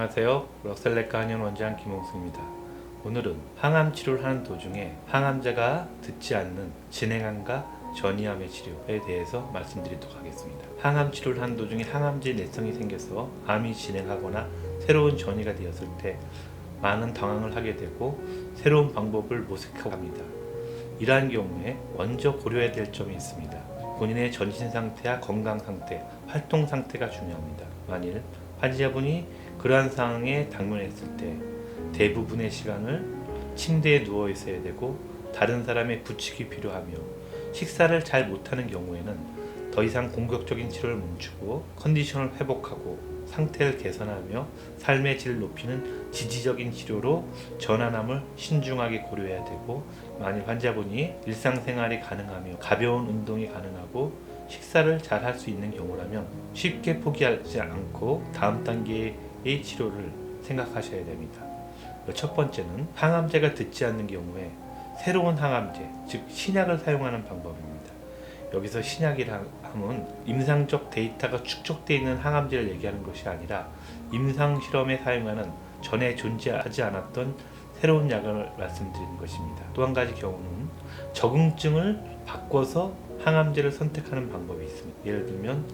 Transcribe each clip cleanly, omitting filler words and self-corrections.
안녕하세요. 럭셀내과 한의원원장 김홍수입니다. 오늘은 항암 치료를 하는 도중에 항암제가 듣지 않는 진행암과 전이암의 치료에 대해서 말씀드리도록 하겠습니다. 항암 치료를 하는 도중에 항암제 내성이 생겨서 암이 진행하거나 새로운 전이가 되었을 때 많은 당황을 하게 되고 새로운 방법을 모색하고 합니다. 이러한 경우에 먼저 고려해야 될 점이 있습니다. 본인의 전신 상태와 건강 상태, 활동 상태가 중요합니다. 만일 환자분이 그러한 상황에 당면했을 때 대부분의 시간을 침대에 누워 있어야 되고 다른 사람의 부축이 필요하며 식사를 잘 못하는 경우에는 더 이상 공격적인 치료를 멈추고 컨디션을 회복하고 상태를 개선하며 삶의 질을 높이는 지지적인 치료로 전환함을 신중하게 고려해야 되고, 만일 환자분이 일상생활이 가능하며 가벼운 운동이 가능하고 식사를 잘 할 수 있는 경우라면 쉽게 포기하지 않고 다음 단계의 치료를 생각하셔야 됩니다. 첫 번째는 항암제가 듣지 않는 경우에 새로운 항암제, 즉 신약을 사용하는 방법입니다. 여기서 신약이라 함은 임상적 데이터가 축적되어 있는 항암제를 얘기하는 것이 아니라 임상 실험에 사용하는 전에 존재하지 않았던 새로운 약을 말씀드리는 것입니다. 또 한 가지 경우는 적응증을 바꿔서 항암제를 선택하는 방법이 있습니다. 예를 들면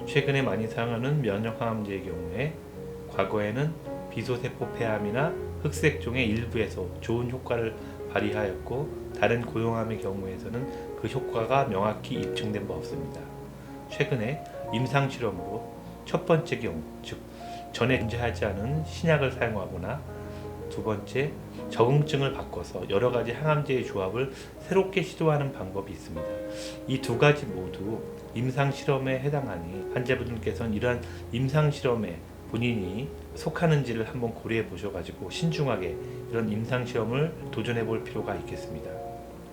최근에 많이 사용하는 면역 항암제의 경우에 과거에는 비소세포 폐암이나 흑색종의 일부에서 좋은 효과를 발휘하였고 다른 고용암의 경우에서는 그 효과가 명확히 입증된 바 없습니다. 최근에 임상 실험으로 첫 번째 경우, 즉 전에 존재하지 않은 신약을 사용하거나 두 번째, 적응증을 바꿔서 여러 가지 항암제의 조합을 새롭게 시도하는 방법이 있습니다. 이 두 가지 모두 임상 실험에 해당하니 환자분들께서는 이러한 임상 실험에 본인이 속하는지를 한번 고려해 보셔가지고 신중하게 이런 임상 시험을 도전해 볼 필요가 있겠습니다.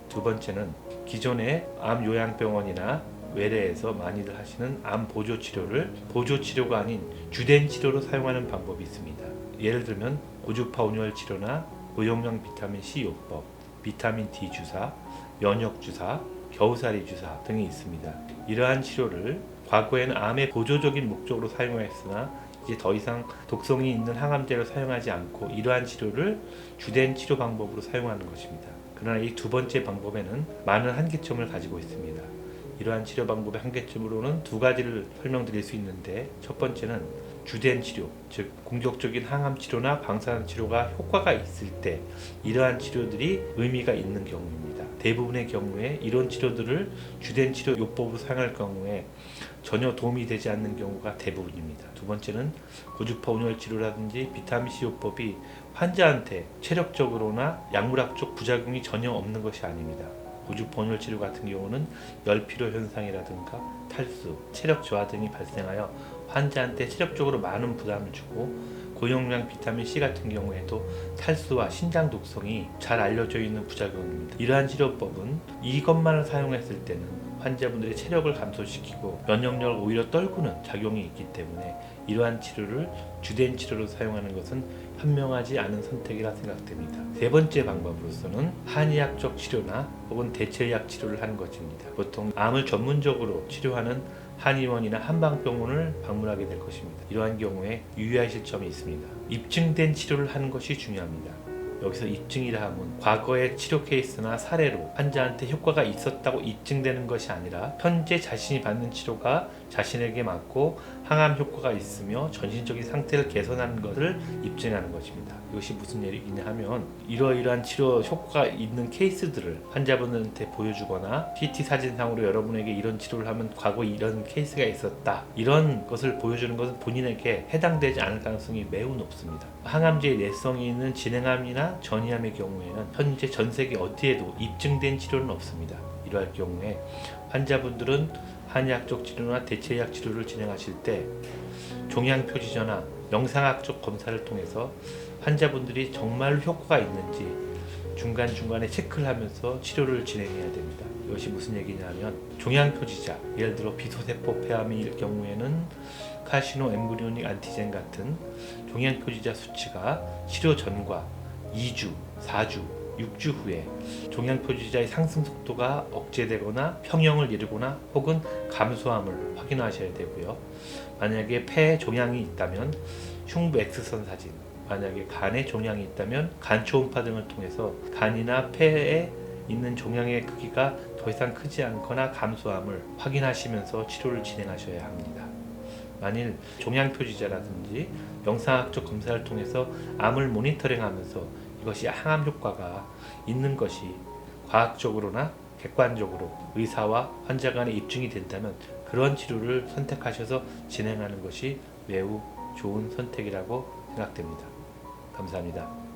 두 번째는 기존의 암 요양병원이나 외래에서 많이들 하시는 암 보조 치료를 보조 치료가 아닌 주된 치료로 사용하는 방법이 있습니다. 예를 들면 고주파 온열 치료나 고용량 비타민 C 요법, 비타민 D 주사, 면역 주사, 겨우살이 주사 등이 있습니다. 이러한 치료를 과거에는 암의 보조적인 목적으로 사용했으나 이제 더 이상 독성이 있는 항암제를 사용하지 않고 이러한 치료를 주된 치료 방법으로 사용하는 것입니다. 그러나 이 두 번째 방법에는 많은 한계점을 가지고 있습니다. 이러한 치료 방법의 한계점으로는 두 가지를 설명드릴 수 있는데, 첫 번째는 주된 치료, 즉 공격적인 항암 치료나 방사선 치료가 효과가 있을 때 이러한 치료들이 의미가 있는 경우입니다. 대부분의 경우에 이런 치료들을 주된 치료 요법으로 사용할 경우에 전혀 도움이 되지 않는 경우가 대부분입니다. 두 번째는 고주파 온열 치료라든지 비타민C 요법이 환자한테 체력적으로나 약물학적 부작용이 전혀 없는 것이 아닙니다. 고주파 온열 치료 같은 경우는 열피로 현상이라든가 탈수, 체력 저하 등이 발생하여 환자한테 체력적으로 많은 부담을 주고, 고용량 비타민C 같은 경우에도 탈수와 신장 독성이 잘 알려져 있는 부작용입니다. 이러한 치료법은 이것만을 사용했을 때는 환자분들의 체력을 감소시키고 면역력을 오히려 떨구는 작용이 있기 때문에 이러한 치료를 주된 치료로 사용하는 것은 현명하지 않은 선택이라 생각됩니다. 세 번째 방법으로서는 한의학적 치료나 혹은 대체의학 치료를 하는 것입니다. 보통 암을 전문적으로 치료하는 한의원이나 한방병원을 방문하게 될 것입니다. 이러한 경우에 유의하실 점이 있습니다. 입증된 치료를 하는 것이 중요합니다. 여기서 입증이라 함은 과거의 치료 케이스나 사례로 환자한테 효과가 있었다고 입증되는 것이 아니라 현재 자신이 받는 치료가 자신에게 맞고 항암 효과가 있으며 전신적인 상태를 개선하는 것을 입증하는 것입니다. 이것이 무슨 얘기냐 하면 이러이러한 치료 효과가 있는 케이스들을 환자분한테 보여주거나 CT 사진상으로 여러분에게 이런 치료를 하면 과거 이런 케이스가 있었다, 이런 것을 보여주는 것은 본인에게 해당되지 않을 가능성이 매우 높습니다. 항암제의 내성이 있는 진행암이나 전이암의 경우에는 현재 전 세계 어디에도 입증된 치료는 없습니다. 이러할 경우에 환자분들은 한의학적 치료나 대체의학 치료를 진행하실 때 종양표지저나 영상학적 검사를 통해서 환자분들이 정말 효과가 있는지 중간중간에 체크를 하면서 치료를 진행해야 됩니다. 이것이 무슨 얘기냐면 종양표지자, 예를 들어 비소세포 폐암일 경우에는 카시노 엠브리오닉 안티젠 같은 종양표지자 수치가 치료 전과 2주, 4주, 6주 후에 종양표지자의 상승 속도가 억제되거나 평형을 이루거나 혹은 감소함을 확인하셔야 되고요. 만약에 폐에 종양이 있다면 흉부 X선 사진, 만약에 간에 종양이 있다면 간 초음파 등을 통해서 간이나 폐에 있는 종양의 크기가 더 이상 크지 않거나 감소함을 확인하시면서 치료를 진행하셔야 합니다. 만일 종양 표지자라든지 영상학적 검사를 통해서 암을 모니터링하면서 이것이 항암 효과가 있는 것이 과학적으로나 객관적으로 의사와 환자 간에 입증이 된다면 그런 치료를 선택하셔서 진행하는 것이 매우 좋은 선택이라고 생각됩니다. 감사합니다.